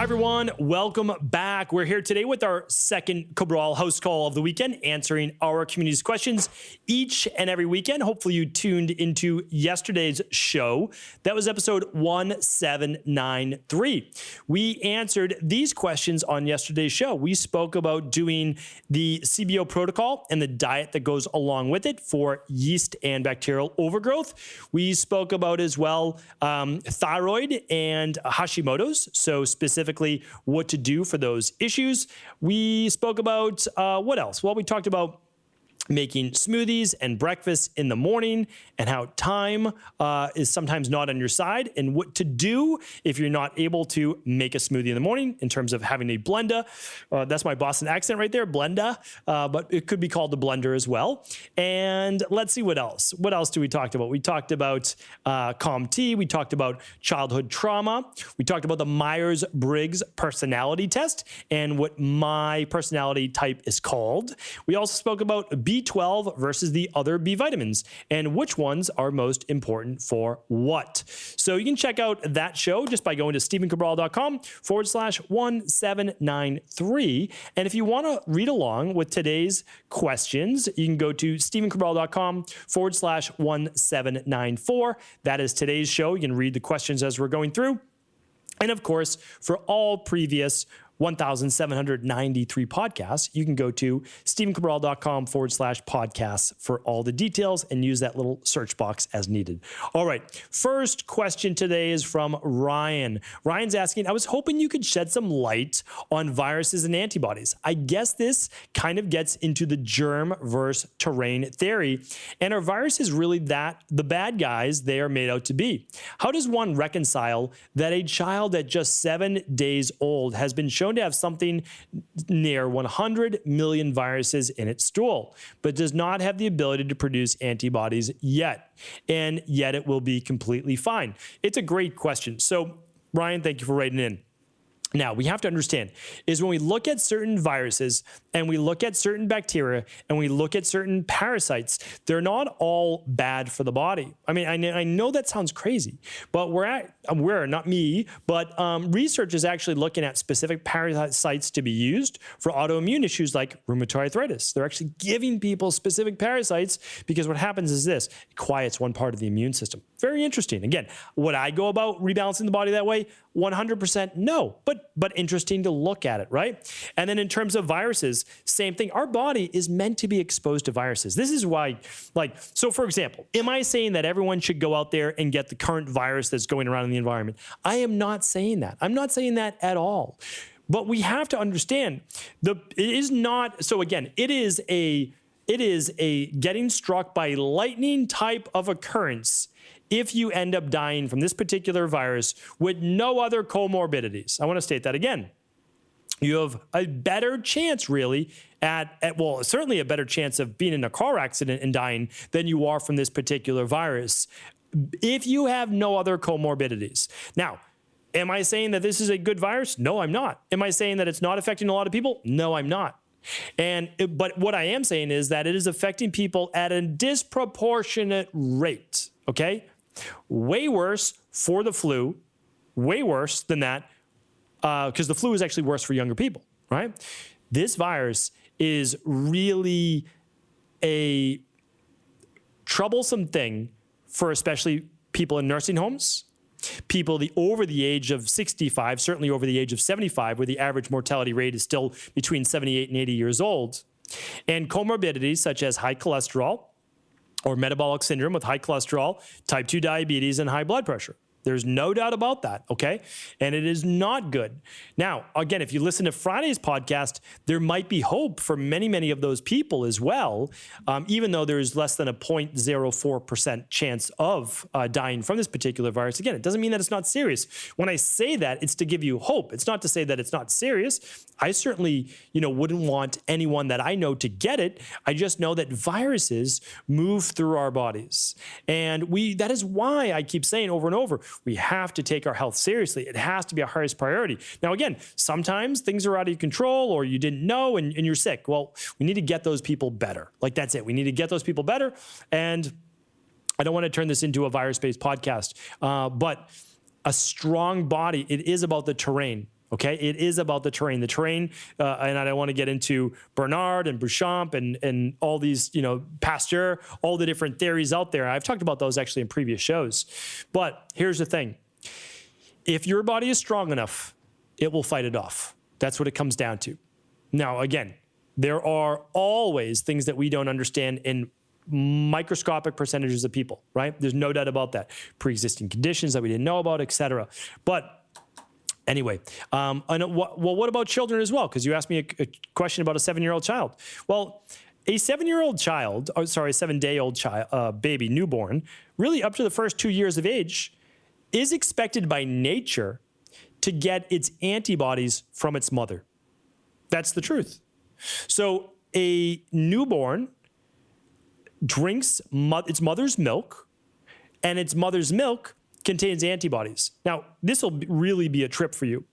everyone. Welcome back. We're here today with our second Cabral HouseCall of the weekend, answering our community's questions each and every weekend. Hopefully you tuned into yesterday's show. That was episode 1793. We answered these questions on yesterday's show. We spoke about doing the CBO protocol and the diet that goes along with it for yeast and bacterial overgrowth. We spoke about as well thyroid and Hashimoto's, so specifically what to do for those issues. We spoke about what else? Well, we talked about making smoothies and breakfast in the morning and how time is sometimes not on your side and what to do if you're not able to make a smoothie in the morning in terms of having a blender. That's my Boston accent right there, blender, but it could be called the blender as well. And let's see what else. What else do we talk about? We talked about COMT. We talked about childhood trauma. We talked about the Myers-Briggs personality test and what my personality type is called. We also spoke about B12 versus the other B vitamins and which ones are most important for what. So you can check out that show just by going to stephencabral.com/1793. And if you want to read along with today's questions, you can go to stephencabral.com/1794. That is today's show. You can read the questions as we're going through. And of course, for all previous 1,793 podcasts, you can go to stephencabral.com/podcasts for all the details and use that little search box as needed. All right. First question today is from Ryan. Ryan's asking, I was hoping you could shed some light on viruses and antibodies. I guess this kind of gets into the germ versus terrain theory. And are viruses really the bad guys they are made out to be? How does one reconcile that a child at just 7 days old has been shown to have something near 100 million viruses in its stool, but does not have the ability to produce antibodies yet, and yet it will be completely fine? It's a great question. So, Ryan, thank you for writing in. Now, we have to understand is when we look at certain viruses and we look at certain bacteria and we look at certain parasites, they're not all bad for the body. I mean, I know that sounds crazy, but not me, but research is actually looking at specific parasites to be used for autoimmune issues like rheumatoid arthritis. They're actually giving people specific parasites because what happens is this, it quiets one part of the immune system. Very interesting. Again, would I go about rebalancing the body that way? 100% no, but interesting to look at it, right? And then in terms of viruses, same thing. Our body is meant to be exposed to viruses. This is why, so for example, am I saying that everyone should go out there and get the current virus that's going around in the environment? I am not saying that. I'm not saying that at all. But we have to understand it is a getting struck by lightning type of occurrence if you end up dying from this particular virus with no other comorbidities. I want to state that again. You have a better chance really certainly a better chance of being in a car accident and dying than you are from this particular virus if you have no other comorbidities. Now, am I saying that this is a good virus? No, I'm not. Am I saying that it's not affecting a lot of people? No, I'm not. But what I am saying is that it is affecting people at a disproportionate rate, okay? Way worse for the flu, way worse than that, because the flu is actually worse for younger people, right? This virus is really a troublesome thing for especially people in nursing homes, people over the age of 65, certainly over the age of 75, where the average mortality rate is still between 78 and 80 years old, and comorbidities such as high cholesterol or metabolic syndrome with high cholesterol, type 2 diabetes, and high blood pressure. There's no doubt about that, okay? And it is not good. Now, again, if you listen to Friday's podcast, there might be hope for many, many of those people as well, even though there's less than a 0.04% chance of dying from this particular virus. Again, it doesn't mean that it's not serious. When I say that, it's to give you hope. It's not to say that it's not serious. I certainly, wouldn't want anyone that I know to get it. I just know that viruses move through our bodies. And that is why I keep saying over and over, we have to take our health seriously. It has to be our highest priority. Now, again, sometimes things are out of your control or you didn't know and you're sick. Well, we need to get those people better. That's it. We need to get those people better. And I don't want to turn this into a virus-based podcast, but a strong body, it is about the terrain. Okay, it is about the terrain. The terrain, and I don't want to get into Bernard and Bouchamp and all these, Pasteur, all the different theories out there. I've talked about those actually in previous shows. But here's the thing. If your body is strong enough, it will fight it off. That's what it comes down to. Now, again, there are always things that we don't understand in microscopic percentages of people, right? There's no doubt about that. Pre-existing conditions that we didn't know about, etc. But anyway, what about children as well? Because you asked me a question about a 7-year-old child. Well, a 7-year-old child, a 7-day-old child, baby, newborn, really up to the first 2 years of age, is expected by nature to get its antibodies from its mother. That's the truth. So a newborn drinks its mother's milk, and its mother's milk contains antibodies. Now, this will really be a trip for you.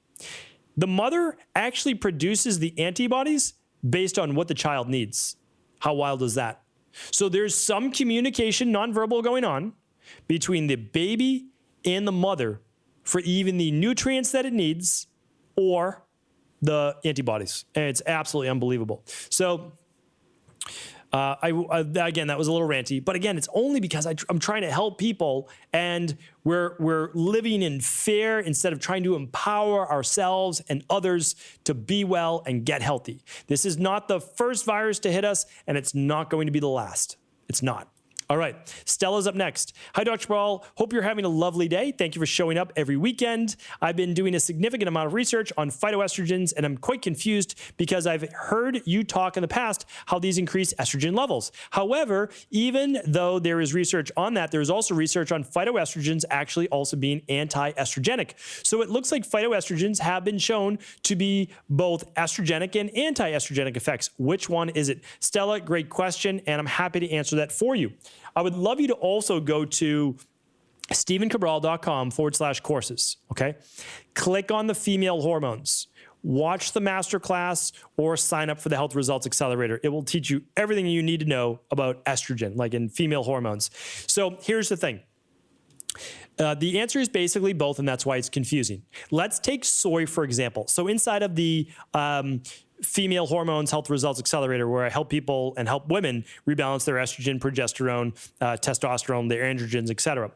The mother actually produces the antibodies based on what the child needs. How wild is that? So there's some communication, nonverbal, going on between the baby and the mother for even the nutrients that it needs or the antibodies. And it's absolutely unbelievable. So again, that was a little ranty, but again, it's only because I'm trying to help people, and we're living in fear instead of trying to empower ourselves and others to be well and get healthy. This is not the first virus to hit us, and it's not going to be the last. It's not. All right, Stella's up next. Hi, Dr. Cabral. Hope you're having a lovely day. Thank you for showing up every weekend. I've been doing a significant amount of research on phytoestrogens, and I'm quite confused because I've heard you talk in the past how these increase estrogen levels. However, even though there is research on that, there is also research on phytoestrogens actually also being anti-estrogenic. So it looks like phytoestrogens have been shown to be both estrogenic and anti-estrogenic effects. Which one is it? Stella, great question, and I'm happy to answer that for you. I would love you to also go to stevencabral.com/courses, okay? Click on the female hormones. Watch the masterclass or sign up for the Health Results Accelerator. It will teach you everything you need to know about estrogen, like in female hormones. So here's the thing. The answer is basically both, and that's why it's confusing. Let's take soy, for example. So inside of the Female Hormones Health Results Accelerator, where I help people and help women rebalance their estrogen, progesterone, testosterone, their androgens, etc.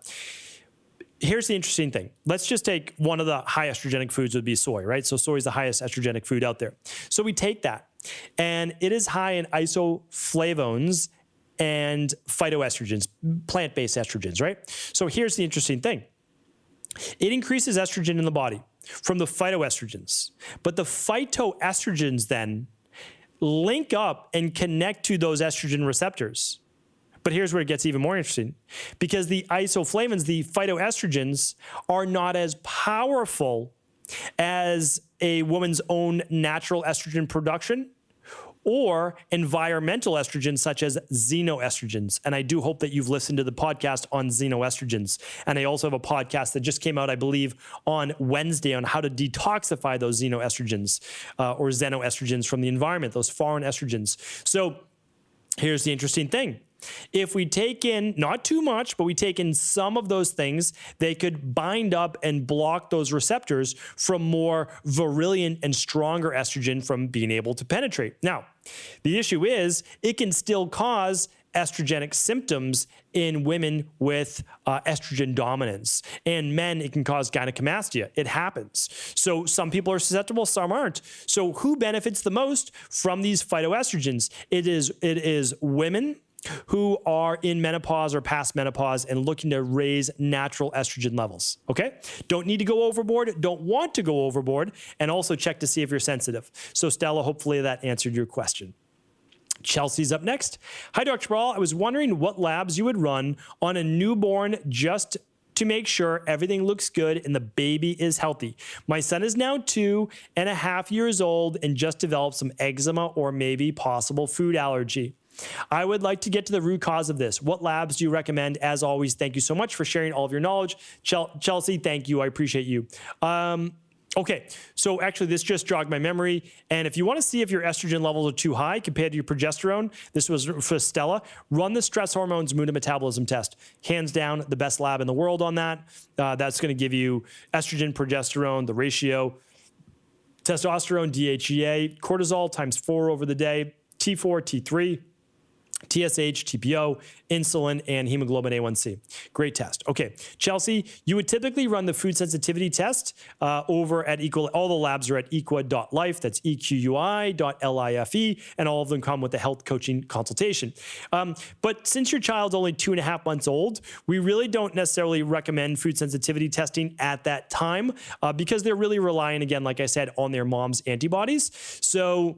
Here's the interesting thing. Let's just take one of the high estrogenic foods would be soy, right? So soy is the highest estrogenic food out there. So we take that, and it is high in isoflavones and phytoestrogens, plant-based estrogens, right? So here's the interesting thing. It increases estrogen in the body from the phytoestrogens. But the phytoestrogens then link up and connect to those estrogen receptors. But here's where it gets even more interesting. Because the isoflavones, the phytoestrogens, are not as powerful as a woman's own natural estrogen production or environmental estrogens such as xenoestrogens. And I do hope that you've listened to the podcast on xenoestrogens. And I also have a podcast that just came out, I believe, on Wednesday on how to detoxify those xenoestrogens or xenoestrogens from the environment, those foreign estrogens. So here's the interesting thing. If we take in, not too much, but we take in some of those things, they could bind up and block those receptors from more virulent and stronger estrogen from being able to penetrate. Now, the issue is it can still cause estrogenic symptoms in women with estrogen dominance. And men, it can cause gynecomastia. It happens. So some people are susceptible, some aren't. So who benefits the most from these phytoestrogens? It is women who are in menopause or past menopause and looking to raise natural estrogen levels, okay? Don't need to go overboard, don't want to go overboard, and also check to see if you're sensitive. So Stella, hopefully that answered your question. Chelsea's up next. Hi, Dr. Cabral. I was wondering what labs you would run on a newborn just to make sure everything looks good and the baby is healthy. My son is now 2.5 years old and just developed some eczema or maybe possible food allergy. I would like to get to the root cause of this. What labs do you recommend? As always, thank you so much for sharing all of your knowledge. Chelsea, thank you. I appreciate you. Okay, so actually this just jogged my memory. And if you want to see if your estrogen levels are too high compared to your progesterone, this was for Stella, run the stress hormones mood and metabolism test. Hands down, the best lab in the world on that. That's going to give you estrogen, progesterone, the ratio. testosterone, DHEA, cortisol times 4 over the day, T4, T3, TSH, TPO, insulin, and hemoglobin A1C. Great test. Okay, Chelsea, you would typically run the food sensitivity test over at all the labs are at equa.life, that's equi.life, and all of them come with a health coaching consultation. But since your child's only 2.5 months old, we really don't necessarily recommend food sensitivity testing at that time because they're really relying, again, like I said, on their mom's antibodies. So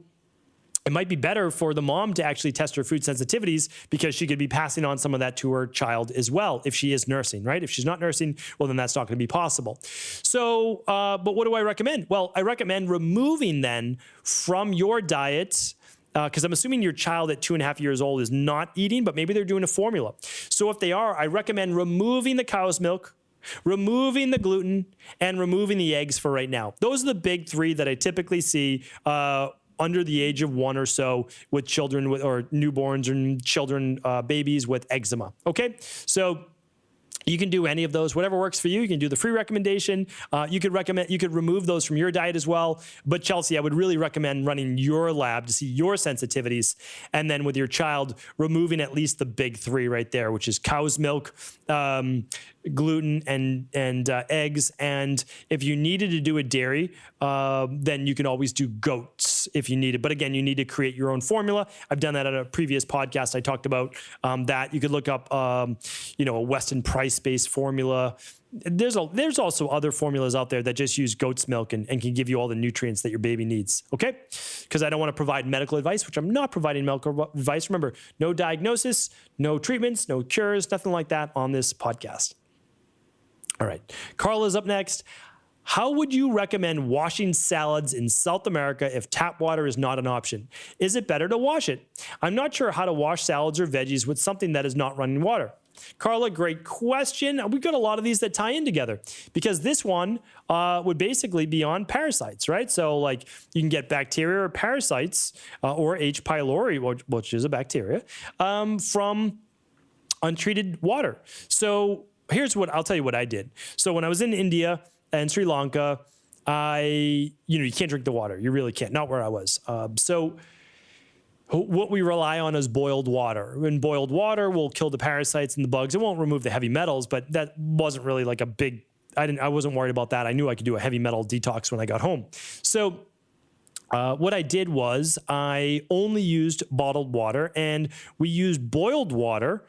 it might be better for the mom to actually test her food sensitivities because she could be passing on some of that to her child as well if she is nursing, right? If she's not nursing, well, then that's not going to be possible. So, but what do I recommend? Well, I recommend removing then from your diet, because I'm assuming your child at 2.5 years old is not eating, but maybe they're doing a formula. So if they are, I recommend removing the cow's milk, removing the gluten, and removing the eggs for right now. Those are the big 3 that I typically see under the age of 1 or so with children or newborns and children, babies with eczema. Okay, so you can do any of those, whatever works for you. You can do the free recommendation. You could remove those from your diet as well. But Chelsea, I would really recommend running your lab to see your sensitivities. And then with your child, removing at least the big 3 right there, which is cow's milk, gluten, and eggs. And if you needed to do a dairy, then you can always do goats if you need it. But again, you need to create your own formula. I've done that on a previous podcast. I talked about that. You could look up, a Weston Price-based formula. There's also other formulas out there that just use goat's milk and can give you all the nutrients that your baby needs, okay? Because I don't want to provide medical advice, which I'm not providing medical advice. Remember, no diagnosis, no treatments, no cures, nothing like that on this podcast. All right, Carla's up next. How would you recommend washing salads in South America if tap water is not an option? Is it better to wash it? I'm not sure how to wash salads or veggies with something that is not running water. Carla, great question. We've got a lot of these that tie in together because this one would basically be on parasites, right? So like you can get bacteria or parasites or H. pylori, which is a bacteria, from untreated water. So I'll tell you what I did. So when I was in India and Sri Lanka, you can't drink the water. You really can't, not where I was. So what we rely on is boiled water. And boiled water will kill the parasites and the bugs. It won't remove the heavy metals, but that wasn't really like I wasn't worried about that. I knew I could do a heavy metal detox when I got home. So what I did was I only used bottled water, and we used boiled water,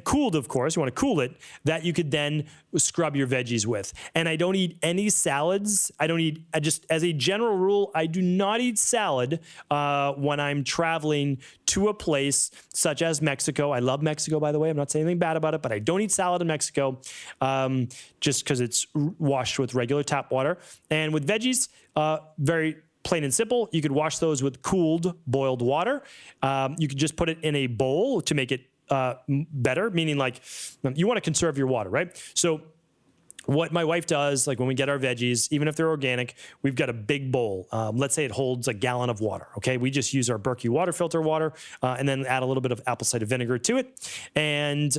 cooled, of course, you want to cool it, that you could then scrub your veggies with. And I don't eat any salads. As a general rule, I do not eat salad when I'm traveling to a place such as Mexico. I love Mexico, by the way. I'm not saying anything bad about it, but I don't eat salad in Mexico just because it's washed with regular tap water. And with veggies, very plain and simple, you could wash those with cooled boiled water. You could just put it in a bowl to make it better, meaning like you want to conserve your water, right? So what my wife does, like when we get our veggies, even if they're organic, we've got a big bowl. Let's say it holds a gallon of water, okay? We just use our Berkey water filter water and then add a little bit of apple cider vinegar to it. And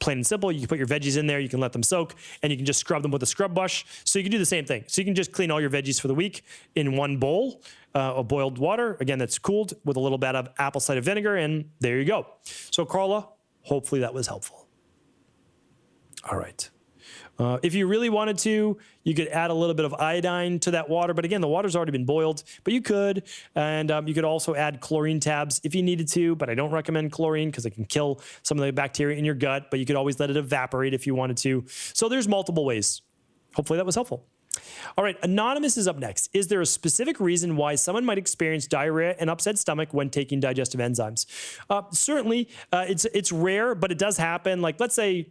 plain and simple, you can put your veggies in there, you can let them soak, and you can just scrub them with a scrub brush. So you can do the same thing. So you can just clean all your veggies for the week in one bowl of boiled water, again, that's cooled with a little bit of apple cider vinegar, and there you go. So Carla, hopefully that was helpful. All right. If you really wanted to, you could add a little bit of iodine to that water. But again, the water's already been boiled, but you could. And you could also add chlorine tabs if you needed to, but I don't recommend chlorine because it can kill some of the bacteria in your gut, but you could always let it evaporate if you wanted to. So there's multiple ways. Hopefully that was helpful. All right, Anonymous is up next. Is there a specific reason why someone might experience diarrhea and upset stomach when taking digestive enzymes? Certainly, it's rare, but it does happen. Like, let's say,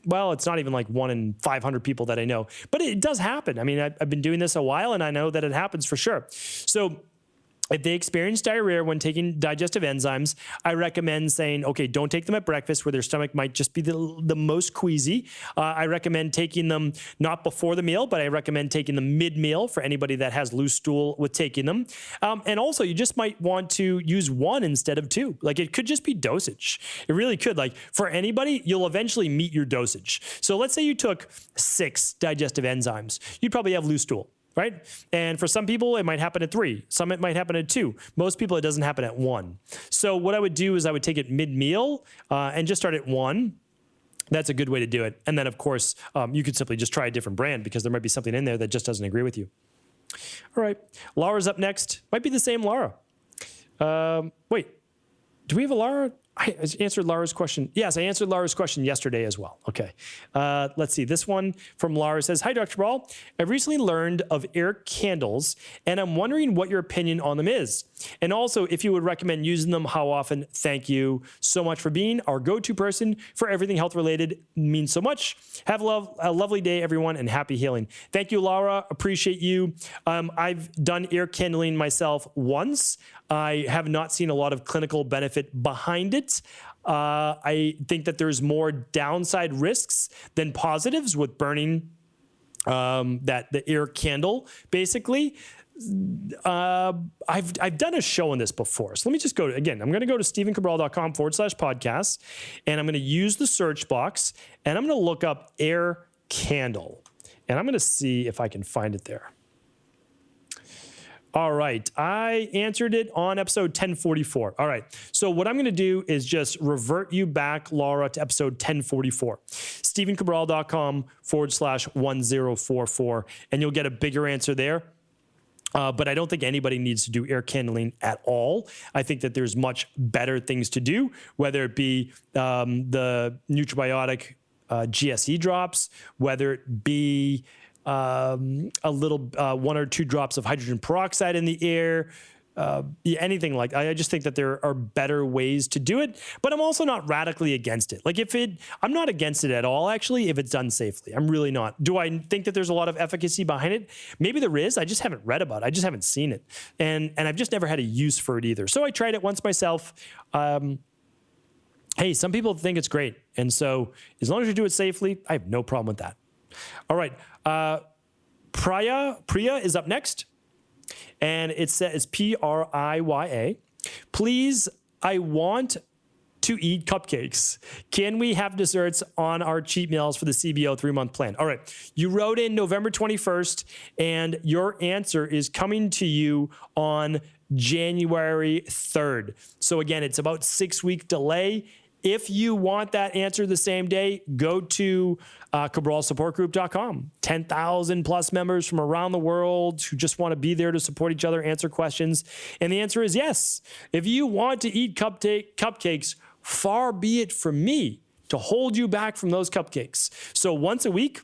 well, it's not even like 1 in 500 people that I know, but it does happen. I mean, I've been doing this a while, and I know that it happens for sure. So if they experience diarrhea when taking digestive enzymes, I recommend saying, okay, don't take them at breakfast where their stomach might just be the most queasy. I recommend taking them not before the meal, but I recommend taking them mid-meal for anybody that has loose stool with taking them. And also, you just might want to use 1 instead of 2. Like, it could just be dosage. It really could. Like, for anybody, you'll eventually meet your dosage. So let's say you took 6 digestive enzymes. You'd probably have loose stool. right? And for some people, it might happen at 3. Some it might happen at 2. Most people, it doesn't happen at 1. So what I would do is I would take it mid-meal and just start at 1. That's a good way to do it. And then, of course, you could simply just try a different brand because there might be something in there that just doesn't agree with you. All right. Laura's up next. Might be the same Laura. Wait. Do we have a Laura? I answered Laura's question. Yes, I answered Laura's question yesterday as well. Okay. Let's see. This one from Laura says, "Hi, Dr. Cabral. I've recently learned of air candles, and I'm wondering what your opinion on them is. And also, if you would recommend using them, how often? Thank you so much for being our go-to person for everything health-related. Means so much. Have a lovely day, everyone, and happy healing." Thank you, Laura. Appreciate you. I've done air candling myself once. I have not seen a lot of clinical benefit behind it. I think that there's more downside risks than positives with burning the air candle, basically. I've done a show on this before. So let me just go again. I'm going to go to stephencabral.com/podcast, and I'm going to use the search box, and I'm going to look up air candle, and I'm going to see if I can find it there. All right, I answered it on episode 1044. All right, so what I'm going to do is just revert you back, Laura, to episode 1044. stephencabral.com/1044, and you'll get a bigger answer there. But I don't think anybody needs to do air candling at all. I think that there's much better things to do, whether it be the Nutribiotic GSE drops, whether it be a little 1 or 2 drops of hydrogen peroxide in the air, anything like that. I just think that there are better ways to do it, but I'm also not radically against it. Like I'm not against it at all, actually, if it's done safely. I'm really not. Do I think that there's a lot of efficacy behind it? Maybe there is. I just haven't read about it. I just haven't seen it. And I've just never had a use for it either. So I tried it once myself. Hey, some people think it's great. And so as long as you do it safely, I have no problem with that. All right. Priya is up next. And it says Priya. "Please, I want to eat cupcakes. Can we have desserts on our cheat meals for the CBO 3-month plan?" All right. You wrote in November 21st, and your answer is coming to you on January 3rd. So again, it's about 6-week delay. If you want that answer the same day, go to CabralSupportGroup.com. 10,000 plus members from around the world who just want to be there to support each other, answer questions. And the answer is yes. If you want to eat cupcakes, far be it from me to hold you back from those cupcakes. So once a week,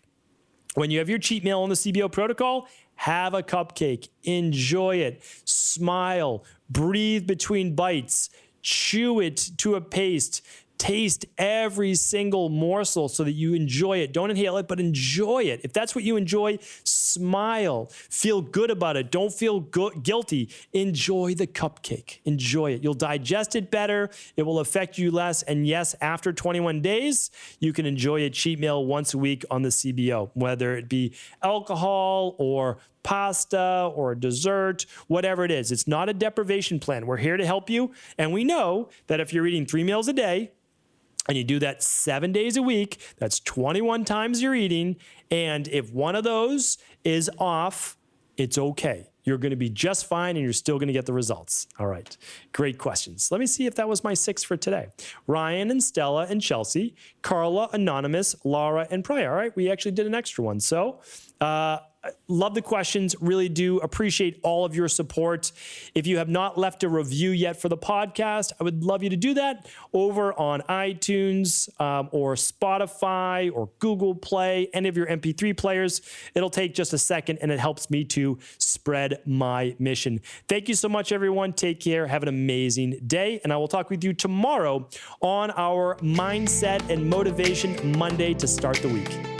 when you have your cheat meal on the CBO protocol, have a cupcake, enjoy it, smile, breathe between bites, chew it to a paste. Taste every single morsel so that you enjoy it. Don't inhale it, but enjoy it. If that's what you enjoy, smile. Feel good about it. Don't feel guilty. Enjoy the cupcake. Enjoy it. You'll digest it better. It will affect you less. And yes, after 21 days, you can enjoy a cheat meal once a week on the CBO, whether it be alcohol or pasta or a dessert, whatever it is. It's not a deprivation plan. We're here to help you. And we know that if you're eating 3 meals a day, and you do that 7 days a week, that's 21 times you're eating. And if one of those is off, it's okay. You're going to be just fine and you're still going to get the results. All right. Great questions. Let me see if that was my 6 for today. Ryan and Stella and Chelsea, Carla, Anonymous, Laura, and Priya. All right. We actually did an extra one. So, love the questions. Really do appreciate all of your support. If you have not left a review yet for the podcast, I would love you to do that over on iTunes or Spotify or Google Play, any of your MP3 players. It'll take just a second and it helps me to spread my mission. Thank you so much, everyone. Take care. Have an amazing day. And I will talk with you tomorrow on our Mindset and Motivation Monday to start the week.